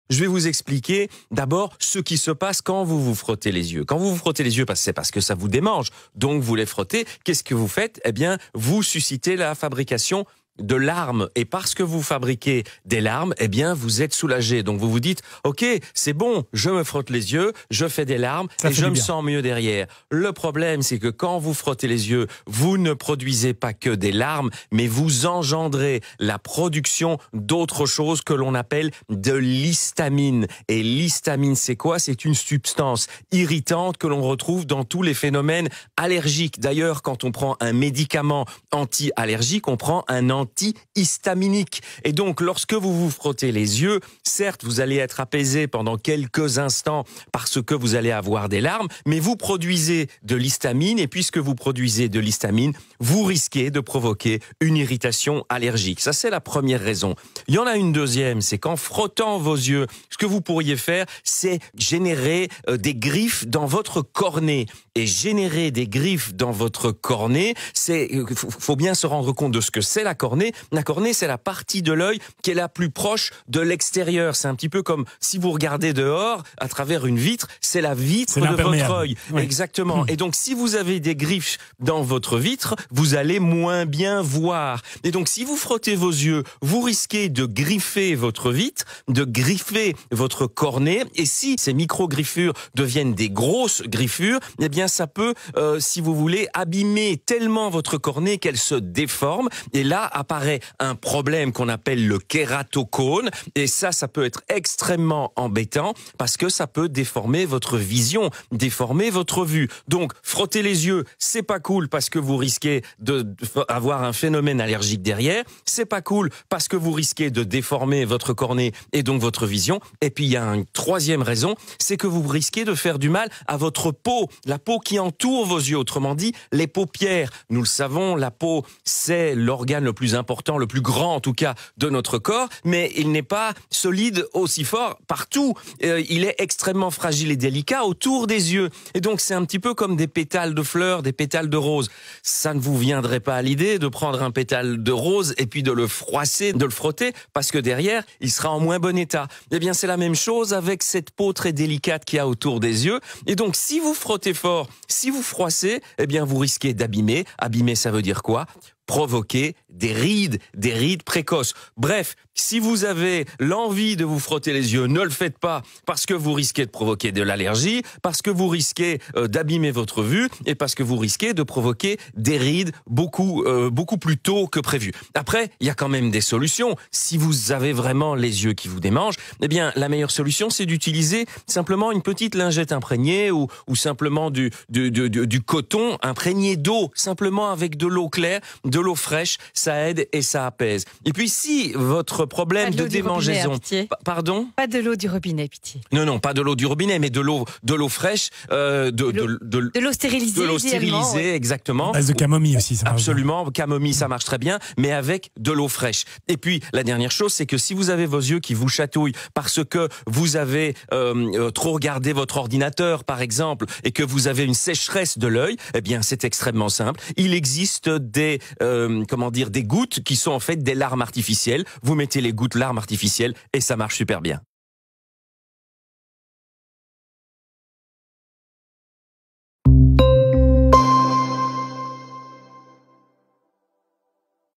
Je vais vous expliquer d'abord ce qui se passe quand vous vous frottez les yeux. Quand vous vous frottez les yeux, c'est parce que ça vous démange, donc vous les frottez. Qu'est-ce que vous faites? Eh bien, vous suscitez la fabrication de larmes. Et parce que vous fabriquez des larmes, eh bien, vous êtes soulagé. Donc vous vous dites, ok, c'est bon, je me frotte les yeux, je fais des larmes et je me sens mieux derrière. Le problème, c'est que quand vous frottez les yeux, vous ne produisez pas que des larmes, mais vous engendrez la production d'autres choses que l'on appelle de l'histamine. Et l'histamine, c'est quoi? C'est une substance irritante que l'on retrouve dans tous les phénomènes allergiques. D'ailleurs, quand on prend un médicament anti-allergique, on prend un antihistaminique. Et donc, lorsque vous vous frottez les yeux, certes, vous allez être apaisé pendant quelques instants parce que vous allez avoir des larmes, mais vous produisez de l'histamine et puisque vous produisez de l'histamine, vous risquez de provoquer une irritation allergique. Ça, c'est la première raison. Il y en a une deuxième, c'est qu'en frottant vos yeux, ce que vous pourriez faire, c'est générer des griffes dans votre cornée. Et générer des griffes dans votre cornée, faut bien se rendre compte de ce que c'est la cornée. La cornée, c'est la partie de l'œil qui est la plus proche de l'extérieur. C'est un petit peu comme si vous regardez dehors à travers une vitre, c'est la vitre de votre œil. Oui. Exactement. Et donc, si vous avez des griffes dans votre vitre, vous allez moins bien voir. Et donc, si vous frottez vos yeux, vous risquez de griffer votre vitre, de griffer votre cornée. Et si ces micro-griffures deviennent des grosses griffures, eh bien, ça peut, si vous voulez, abîmer tellement votre cornée qu'elle se déforme. Et là apparaît un problème qu'on appelle le kératocone. Et ça peut être extrêmement embêtant parce que ça peut déformer votre vision, déformer votre vue. Donc, frotter les yeux, c'est pas cool parce que vous risquez d'avoir un phénomène allergique derrière. C'est pas cool parce que vous risquez de déformer votre cornée et donc votre vision. Et puis, il y a une troisième raison, c'est que vous risquez de faire du mal à votre peau. La peau qui entoure vos yeux, autrement dit, les paupières. Nous le savons, la peau, c'est l'organe le plus important, le plus grand en tout cas de notre corps, mais il n'est pas solide aussi fort partout. Il est extrêmement fragile et délicat autour des yeux. Et donc c'est un petit peu comme des pétales de fleurs, des pétales de rose. Ça ne vous viendrait pas à l'idée de prendre un pétale de rose et puis de le froisser, de le frotter, parce que derrière, il sera en moins bon état. Eh bien c'est la même chose avec cette peau très délicate qu'il y a autour des yeux. Et donc si vous frottez fort, si vous froissez, eh bien vous risquez d'abîmer. Abîmer, ça veut dire quoi? Provoquer des rides précoces. Bref, si vous avez l'envie de vous frotter les yeux, ne le faites pas parce que vous risquez de provoquer de l'allergie, parce que vous risquez d'abîmer votre vue et parce que vous risquez de provoquer des rides beaucoup plus tôt que prévu. Après, il y a quand même des solutions. Si vous avez vraiment les yeux qui vous démangent, eh bien, la meilleure solution, c'est d'utiliser simplement une petite lingette imprégnée ou simplement du coton imprégné d'eau, simplement avec de l'eau claire, de l'eau fraîche, ça aide et ça apaise. Et puis si votre problème de démangeaison... Pardon? Pas de l'eau du robinet, pitié. Non, pas de l'eau du robinet, mais de l'eau fraîche, de l'eau stérilisée. De l'eau stérilisée, ouais. Exactement. Base de camomille aussi, ça marche. Absolument, camomille, ça marche très bien, mais avec de l'eau fraîche. Et puis, la dernière chose, c'est que si vous avez vos yeux qui vous chatouillent parce que vous avez trop regardé votre ordinateur, par exemple, et que vous avez une sécheresse de l'œil, eh bien, c'est extrêmement simple. Il existe des gouttes qui sont en fait des larmes artificielles. Vous mettez les gouttes larmes artificielles et ça marche super bien.